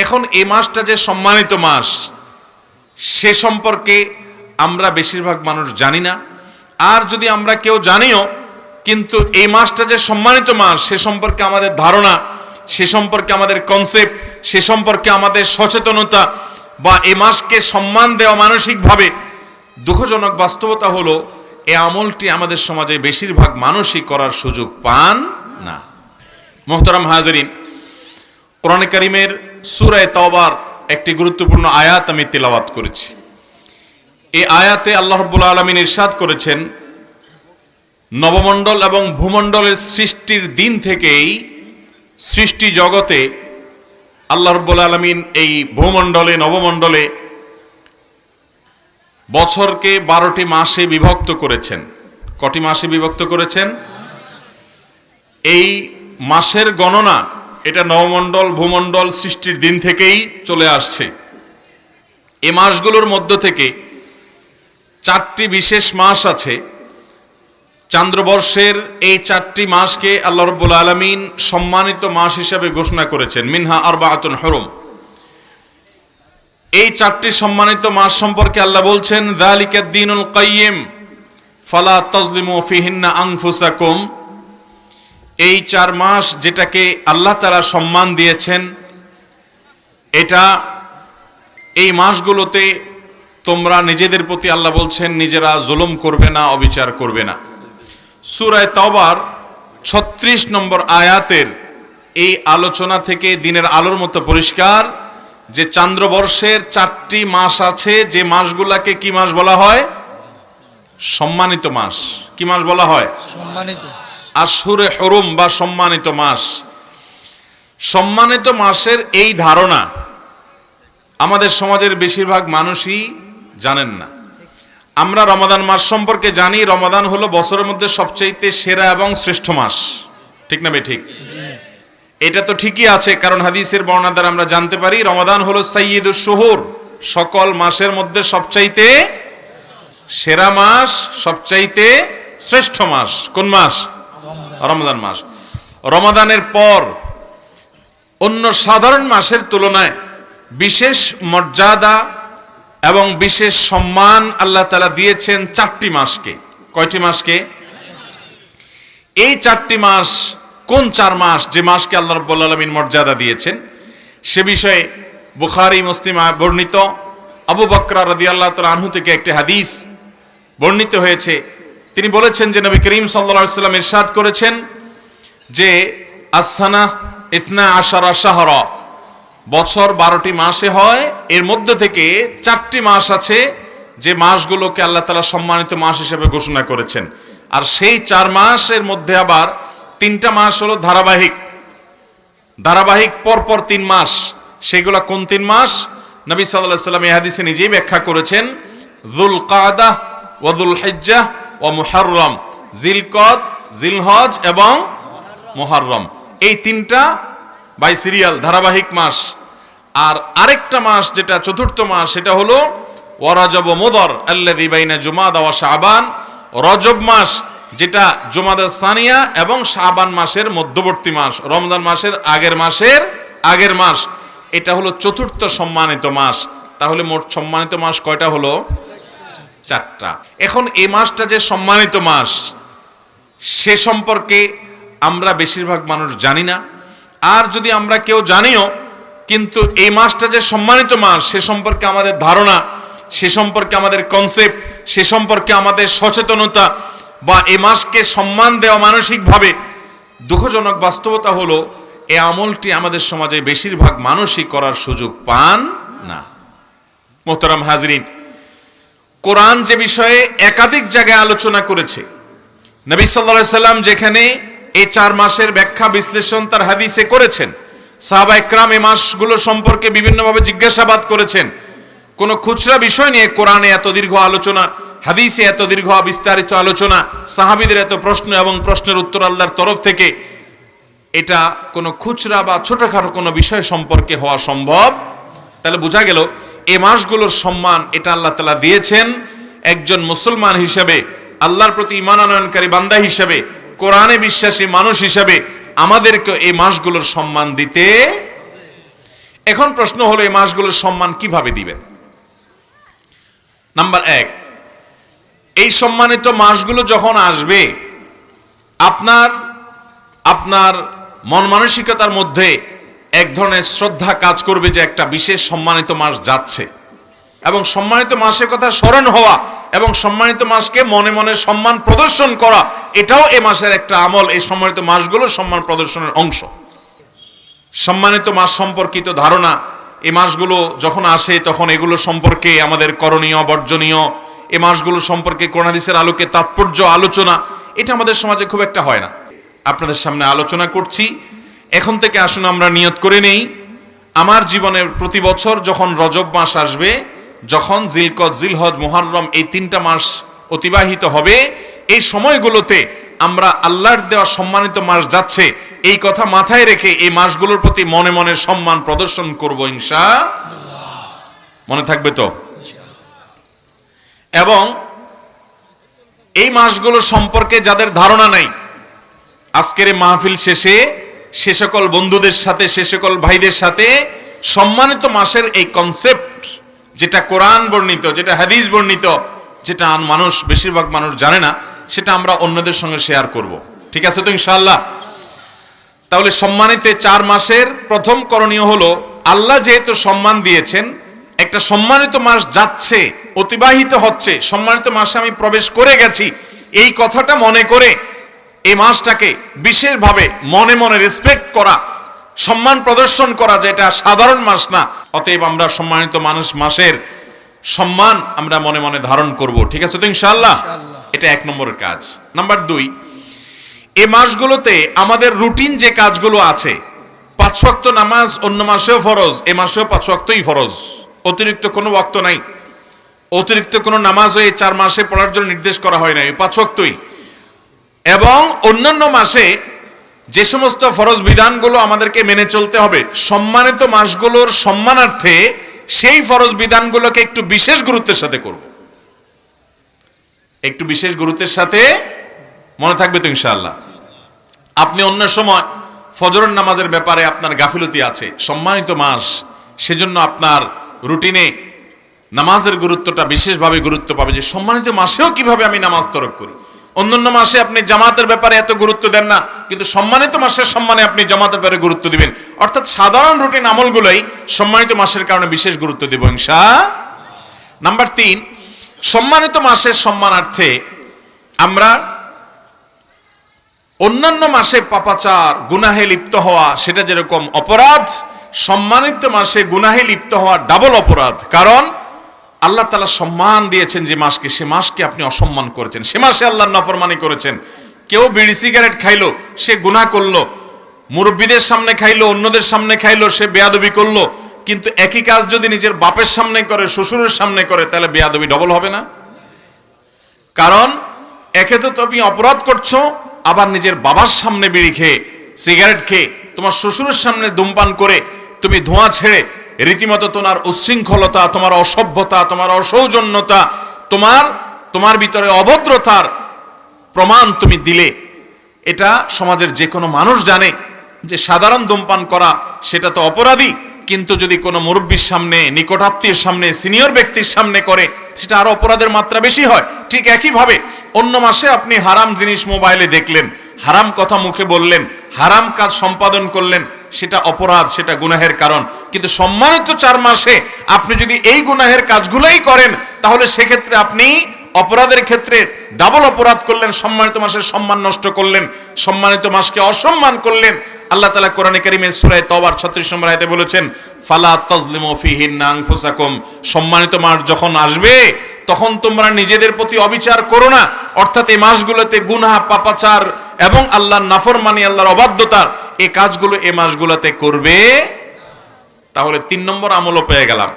এখন এই মাসটা যে সম্মানিত মাস সে সম্পর্কে আমরা বেশিরভাগ মানুষ জানি না। আর যদি আমরা কেউ জানিও, কিন্তু এই মাসটা যে সম্মানিত মাস সে সম্পর্কে আমাদের ধারণা, সে সম্পর্কে আমাদের কনসেপ্ট, সে সম্পর্কে আমাদের সচেতনতা বা এই মাসকে সম্মান দেওয়া মানসিকভাবে, দুঃখজনক বাস্তবতা হলো এই আমলটি আমাদের সমাজে বেশিরভাগ মানুষই করার সুযোগ পান না। মোহতারাম হাজরিন, কোরআনে কারীমের সূরা তাওবার একটি গুরুত্বপূর্ণ আয়াত আমি তিলাওয়াত করেছি। এই আয়াতে আল্লাহ রাব্বুল আলামিন ইরশাদ করেছেন, নবমণ্ডল এবং ভূমণ্ডলের সৃষ্টির দিন থেকেই সৃষ্টি জগতে আল্লাহ রাব্বুল আলামিন এই ভূমণ্ডলে নবমণ্ডলে বছরকে 12টি মাসে বিভক্ত করেছেন। কটি মাসে বিভক্ত করেছেন? এই মাসের গণনা এটা নবমণ্ডল ভূমণ্ডল সৃষ্টির দিন থেকেই চলে আসছে। এই মাসগুলোর মধ্য থেকে 4টি বিশেষ মাস আছে। চান্দ্রবর্ষের এই 4টি মাসকে আল্লাহ রাব্বুল আলামিন সম্মানিত মাস হিসেবে ঘোষণা করেছেন, মিনহা আরবাআতুন হুরুম। এই 4টি সম্মানিত মাস সম্পর্কে আল্লাহ বলছেন, যালিকাদ দীনুল কাইয়্যিম ফালা তাজলিমু ফিহিন্না আনফুসাকুম। এই 4 মাস যেটাকে আল্লাহ তাআলা সম্মান দিয়েছেন, এটা এই মাসগুলোতে তোমরা নিজেদের প্রতি আল্লাহ বলছেন নিজেরা জুলুম করবে না, অবিচার করবে না। সূরা তাওবার 36 নম্বর আয়াতের এই আলোচনা থেকে দিনের আলোর মতো পরিষ্কার যে চান্দ্রবর্ষের 4টি মাস আছে, যে মাসগুলাকে কি মাস বলা হয়? সম্মানিত মাস। কি মাস বলা হয়? সম্মানিত। আশহুরে হুরুম বা সম্মানিত মাস। সম্মানিত মাসের এই ধারণা আমাদের সমাজের বেশিরভাগ মানুষই জানেন না। আমরা রমাদান মাস সম্পর্কে জানি, রমাদান হলো বছরের মধ্যে সবচাইতে সেরা এবং শ্রেষ্ঠ মাস। ঠিক না বে ঠিক? এটা তো ঠিকই আছে, কারণ হাদিসের বর্ণনা দ্বারা আমরা জানতে পারি রমাদান হলো সাইয়্যিদুশ শুহুর, সকল মাসের মধ্যে সবচাইতে সেরা মাস, সবচাইতে শ্রেষ্ঠ মাস। কোন মাস? রমাদান মাস। রমাদানের পর অন্য সাধারণ মাসের তুলনায় বিশেষ মর্যাদা এবং বিশেষ সম্মান আল্লাহ তাআলা দিয়েছেন 4টি মাসকে। কয়টি মাসকে? এই 4টি মাস কোন 4 মাস, যে মাসকে আল্লাহ রাব্বুল আলামিন মর্যাদা দিয়েছেন সে বিষয়ে বুখারী মুসলিম বর্ণিত আবু বকর রাদিয়াল্লাহু তাআলা আনহু থেকে একটি হাদিস বর্ণিত হয়েছে। তিনি বলেছেন যে নবী করিম সাল্লাল্লাহু আলাইহি ওয়াসাল্লাম ইরশাদ করেছেন যে আস-সানা 12 শাহরা, বছর 12টি মাসে হয়, এর মধ্যে থেকে 4টি মাস আছে যে মাসগুলোকে আল্লাহ তাআলা সম্মানিত মাস হিসেবে ঘোষণা করেছেন। আর সেই 4 মাসের মধ্যে আবার 3টা মাস হলো ধারাবাহিক পরপর 3 মাস। সেগুলো কোন 3 মাস? নবী সাল্লাল্লাহু আলাইহি ওয়াসাল্লাম এই হাদিসে নিজেই ব্যাখ্যা করেছেন, যুলকাদা ওয়া যুলহিজ্জাহ ওয়া মুহররম, জিলকদ, জিলহজ এবং মুহররম। এই 3টা বাই সিরিয়াল ধারাবাহিক মাস। আর আরেকটা মাস যেটা 4র্থ মাস, সেটা হলো ওয়া রজব ওয়া মুদর আল্লাযী বাইনা জুমাদা ওয়া শাবান, রজব মাস যেটা জুমাদা সানিয়া এবং শাবান মাসের মধ্যবর্তী মাস, রমজান মাসের আগের মাস। এটা হলো 4র্থ সম্মানিত মাস। তাহলে মোট সম্মানিত মাস কয়টা হলো? 4টা। এখন এই মাসটা যে সম্মানিত মাস সে সম্পর্কে আমরা বেশিরভাগ মানুষ জানি না। আর যদি আমরা কেউ জানিও, কিন্তু এই মাসটা যে সম্মানিত মাস সে সম্পর্কে আমাদের ধারণা, সে সম্পর্কে আমাদের কনসেপ্ট, সে সম্পর্কে আমাদের সচেতনতা বা এই মাসকে সম্মান দেওয়া মানসিকভাবে, দুঃখজনক বাস্তবতা হলো এই আমলটি আমাদের সমাজে বেশিরভাগ মানুষই করার সুযোগ পান না। মোহতারাম হাজরিন, কোরআন যে বিষয়ে একাধিক জায়গায় আলোচনা করেছে, নবী সাল্লাল্লাহু আলাইহি সাল্লাম যেখানে এই 4 মাসের ব্যাখ্যা বিশ্লেষণ তার হাদিসে করেছেন, সাহাবায়ে কেরাম এই মাসগুলো সম্পর্কে বিভিন্নভাবে জিজ্ঞাসাবাদ করেছেন। কোন খুচরা বিষয় নিয়ে কোরআনে এত দীর্ঘ আলোচনা, হাদিসে এত দীর্ঘ বিস্তারিত আলোচনা, সাহাবীদের এত প্রশ্ন এবং প্রশ্নের উত্তর আল্লাহর তরফ থেকে, এটা কোনো খুচরা বা ছোটখাটো কোনো বিষয় সম্পর্কে হওয়া সম্ভব। তাহলে বোঝা গেল এই মাসগুলোর সম্মান এটা আল্লাহ তাআলা দিয়েছেন একজন মুসলমান হিসেবে, আল্লাহর প্রতি ঈমান আনয়নকারী বান্দা হিসেবে, কোরআনে বিশ্বাসী মানুষ হিসেবে আমাদেরকে এই মাসগুলোর সম্মান দিতে। এখন প্রশ্ন হলো এই মাসগুলোর সম্মান কিভাবে দিবেন? নাম্বার 1, এই সম্মানিত মাসগুলো যখন আসবে আপনার মন মানসিকতার মধ্যে এক ধরনের শ্রদ্ধা কাজ করবে যে একটা বিশেষ সম্মানিত মাস যাচ্ছে, এবং সম্মানিত মাসের কথা স্মরণ হওয়া এবং সম্মানিত মাসকে মনে মনে সম্মান প্রদর্শন করা, এটাও এ মাসের একটা আমল। এই সম্মানিত মাসগুলো সম্মান প্রদর্শনের অংশ। সম্মানিত মাস সম্পর্কিত ধারণা, এই মাসগুলো যখন আসে তখন এগুলো সম্পর্কে আমাদের করণীয় বর্জনীয়, এই মাসগুলো সম্পর্কে কোরআন হাদিসের আলোকে তাৎপর্য আলোচনা, এটা আমাদের সমাজে খুব একটা হয় না। আপনাদের সামনে আলোচনা করছি। এখন থেকে আসুন আমরা নিয়ত করে নেই, আমার জীবনের প্রতি বছর যখন রজব মাস আসবে, যখন জিলকদ, জিলহজ, মুহররম এই 3টা মাস অতিবাহিত হবে, এই সময়গুলোতে আমরা আল্লাহর দেওয়া সম্মানিত মাস যাচ্ছে এই কথা মাথায় রেখে এই মাসগুলোর প্রতি মনে মনে সম্মান প্রদর্শন করব ইনশাআল্লাহ। মনে থাকবে তো? এবং এই মাসগুলো সম্পর্কে যাদের ধারণা নাই, আজকের এই মাহফিল শেষে সে সকল বন্ধুদের সাথে, সে সকল ভাইদের সাথে সম্মানিত মাসের এই কনসেপ্ট, যেটা কোরআন বর্ণিত, যেটা হাদিস বর্ণিত, যেটা বেশিরভাগ মানুষ জানে না, সেটা আমরা অন্যদের সঙ্গে শেয়ার করব। ঠিক আছে তো ইনশাআল্লাহ? তাহলে সম্মানিত 4 মাসের প্রথম করণীয় হলো, আল্লাহ যেহেতু সম্মান দিয়েছেন, একটা সম্মানিত মাস যাচ্ছে, অতিবাহিত হচ্ছে, সম্মানিত মাসে আমি প্রবেশ করে গেছি, এই কথাটা মনে করে এই মাসটাকে বিশেষভাবে মনে মনে রেসপেক্ট করা, সম্মান প্রদর্শন করা, যেটা সাধারণ মাস না। অতএব আমরা সম্মানিত মাসের সম্মান আমরা মনে মনে ধারণ করব। ঠিক আছে তো ইনশাআল্লাহ? এটা 1 নম্বরের কাজ। নাম্বার 2, এই মাসগুলোতে আমাদের রুটিন যে কাজগুলো আছে, 5 ওয়াক্ত নামাজ অন্য মাসেও ফরজ, এ মাসেও 5 ওয়াক্তই ফরজ, অতিরিক্ত কোনো ওয়াক্ত নাই, অতিরিক্ত কোনো নামাজও এই 4 মাসে পড়ার জন্য নির্দেশ করা হয় না, এই 5 ওয়াক্তই। এবং অন্যান্য মাসে যে সমস্ত ফরজ বিধানগুলো আমাদেরকে মেনে চলতে হবে, সম্মানিত মাসগুলোর সম্মানার্থে সেই ফরজ বিধানগুলোকে একটু বিশেষ গুরুত্বের সাথে করব, একটু বিশেষ গুরুত্বের সাথে। মনে থাকবে তো ইনশাআল্লাহ? আপনি অন্য সময় ফজরের নামাজের ব্যাপারে আপনার গাফিলতি আছে, সম্মানিত মাস, সেজন্য আপনার রুটিনে নামাজের গুরুত্বটা বিশেষভাবে গুরুত্ব পাবে, যে সম্মানিত মাসেও কিভাবে আমি নামাজ তরক করি। অন্যান্য মাসে আপনি জামাতের ব্যাপারে এত গুরুত্ব দেন না, কিন্তু সম্মানিত মাসের সম্মানে আপনি জামাতের ব্যাপারে গুরুত্ব দিবেন। অর্থাৎ সাধারণ রুটিন আমলগুলোই সম্মানিত মাসের কারণে বিশেষ গুরুত্ব দেব ইনশাআল্লাহ। নাম্বার 3, সম্মানিত মাসের সম্মানার্থে আমরা অন্যান্য মাসে পাপাচার, গুনাহে লিপ্ত হওয়া, সেটা যেরকম অপরাধ, সম্মানিত মাসে গুনাহে লিপ্ত হওয়া ডাবল অপরাধ। কারণ আল্লাহ তাআলা সম্মান দিয়েছেন যে মাসকে, সে মাসকে আপনি অসম্মান করেছেন, সে মাসে আল্লাহর নাফরমানি করেছেন। কেউ বিড়ি সিগারেট খাইলো, সে গুনাহ করলো, মুরব্বীদের সামনে খাইলো, অন্যদের সামনে খাইলো, সে বেয়াদবি করলো। কিন্তু একই কাজ যদি নিজের বাপের সামনে করে, শ্বশুরের সামনে করে, তাহলে বেয়াদবি ডবল হবে না? কারণ একে তো তুমি অপরাধ করছো, আবার নিজের বাবার সামনে বিড়ি খেয়ে, সিগারেট খেয়ে, তোমার শ্বশুরের সামনে ধূমপান করে তুমি ধোঁয়া ছেড়ে রীতিমতো তোমার উচ্ছৃঙ্খলতা, তোমার অসভ্যতা, তোমার অসৌজন্যতা, তোমার ভিতরে অভদ্রতার প্রমাণ তুমি দিলে। এটা সমাজের যে কোনো মানুষ জানে যে সাধারণ ধূমপান করা সেটা তো অপরাধী, কিন্তু যদি কোনো মুরব্বীর সামনে, নিকটাত্মীয়ের সামনে, সিনিয়র ব্যক্তির সামনে করে, সেটা আরো অপরাধের মাত্রা বেশি হয়। ঠিক একইভাবে অন্য মাসে আপনি হারাম জিনিস মোবাইলে দেখলেন, হারাম কথা মুখে বললেন, হারাম কাজ সম্পাদন করলেন, সেটা অপরাধ, সেটা গুনাহের কারণ। কিন্তু সম্মানিত 4 মাসে আপনি যদি এই গুনাহের কাজগুলোই করেন, তাহলে সেক্ষেত্রে আপনি অপরাধের ক্ষেত্রে ডাবল অপরাধ করলেন, সম্মানিত মাসের সম্মান নষ্ট করলেন, সম্মানিত মাসকে অসম্মান করলেন। আল্লাহ তাআলা কোরআনে কারীমে সূরা তাওবার 36 নম্বর আয়াতে বলেছেন, ফালা তাজলিমু ফিহিন্না আনফুসাকুম, সম্মানিত মাস যখন আসবে তখন তোমরা নিজেদের প্রতি অবিচার করো না। অর্থাৎ এই মাসগুলোতে গুনাহ, পাপাচার এবং আল্লাহর নাফরমানি, আল্লাহর অবাধ্যতার এই কাজগুলো এই মাসগুলোতে করবে। তাহলে 3 নম্বর আমলও পেয়ে গেলাম।